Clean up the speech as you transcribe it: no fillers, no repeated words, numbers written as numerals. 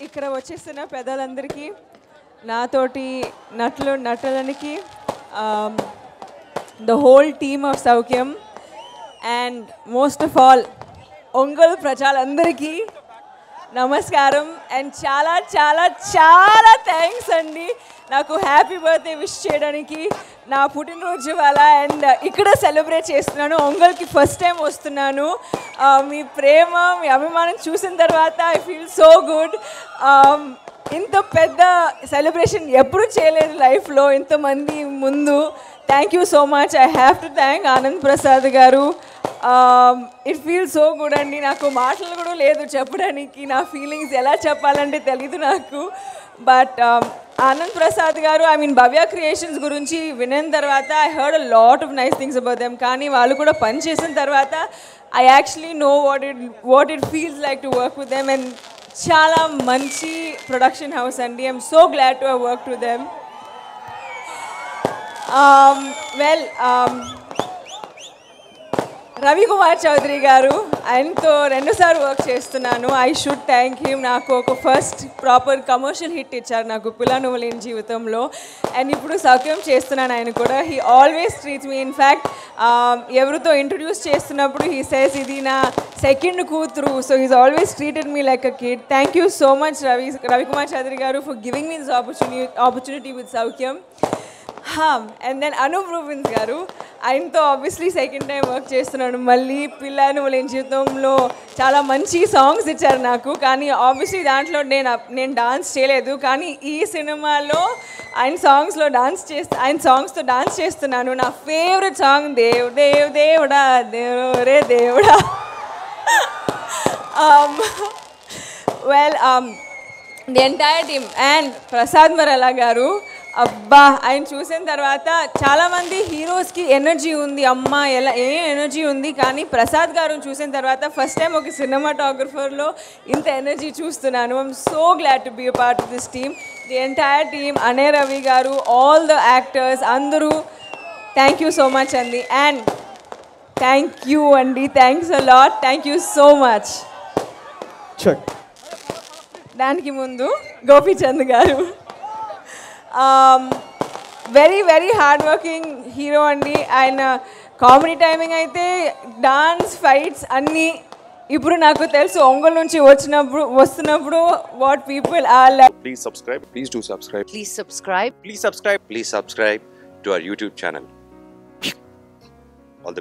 ఇక్కడ వచ్చేసిన పెద్దలందరికీ, నాతోటి నటులనికి, the whole team of Saukyam, and most of all, Ongal ప్రజలందరికీ నమస్కారం. అండ్ చాలా చాలా చాలా థ్యాంక్స్ అండి నాకు హ్యాపీ బర్త్డే విష్ చేయడానికి. నా పుట్టినరోజు వాళ్ళ అండ్ ఇక్కడ సెలబ్రేట్ చేస్తున్నాను. ఒంగోల్కి ఫస్ట్ టైం వస్తున్నాను. మీ ప్రేమ, మీ అభిమానం చూసిన తర్వాత ఐ ఫీల్ సో గుడ్. ఇంత పెద్ద సెలబ్రేషన్ ఎప్పుడు చేయలేదు లైఫ్లో ఇంతమంది ముందు. Thank you so much. I have to thank Anand Prasad garu. It feel so good అండి. నాకు మాటలు కూడా లేదు చెప్పడానికి. నా ఫీలింగ్స్ ఎలా చెప్పాలంటే తెలీదు నాకు. బట్ ఆనంద్ ప్రసాద్ గారు, ఐ మీన్ భవ్య క్రియేషన్స్ గురించి వినిన తర్వాత I heard a lot of nice things about them. కానీ వాళ్ళు కూడా పని చేసిన తర్వాత I actually know what it feels like to work with them. And చాలా మంచి ప్రొడక్షన్ హౌస్ అండి. I'm so glad to have work with them. Ravi Kumar Chowdary గారు, ఆయనతో 2 సార్లు వర్క్ చేస్తున్నాను. I should thank him. నాకు ఒక ఫస్ట్ ప్రాపర్ కమర్షియల్ హిట్ ఇచ్చారు నాకు పిల్ల నువ్వు లేని జీవితంలో. అండ్ ఇప్పుడు సౌఖ్యం చేస్తున్నాను ఆయన కూడా. He always treats me. In fact ఎవరితో ఇంట్రడ్యూస్ చేస్తున్నప్పుడు హీ సేస్ ఇది నా సెకండ్ కూతురు. So he's always treated me like a kid. Thank you so much Ravi Kumar Chowdary garu for giving me this opportunity with Soukhyam. And then Anup Rubens garu, ఆయనతో ఆబ్వియస్లీ సెకండ్ టైం వర్క్ చేస్తున్నాను. మళ్ళీ పిల్ల నువ్వు లేని జీవితంలో చాలా మంచి సాంగ్స్ ఇచ్చారు నాకు. కానీ ఆబ్వియస్లీ దాంట్లో నేను డాన్స్ చేయలేదు. కానీ ఈ సినిమాలో ఆయన సాంగ్స్తో డాన్స్ చేస్తున్నాను. నా ఫేవరెట్ సాంగ్ దేవుడా దేవుడే దేవుడా. The entire team and Prasad మరలా గారు, అబ్బా ఆయన చూసిన తర్వాత చాలామంది హీరోస్కి ఎనర్జీ ఉంది, అమ్మ ఎనర్జీ ఉంది. కానీ ప్రసాద్ గారు చూసిన తర్వాత ఫస్ట్ టైం ఒక సినిమాటోగ్రఫర్లో ఇంత ఎనర్జీ చూస్తున్నాను. I'm so glad to be a part of this team. The entire team, అనే రవి గారు, ఆల్ ద యాక్టర్స్ అందరూ థ్యాంక్ యూ సో మచ్ అండి. అండ్ థ్యాంక్ యూ అండి, thanks a lot, thank you so much. దానికి ముందు గోపీచంద్ గారు, very very hard working hero అండి. ఆయన కామెడీ టైమింగ్ అయితే డాన్స్ ఫైట్స్ అన్నీ ఇప్పుడు నాకు తెలుసు. ఒంగోలు నుంచి వస్తున్నప్పుడు what people are like. Please subscribe. Please do subscribe. Please subscribe. Please subscribe. Please subscribe to our YouTube channel. All the best.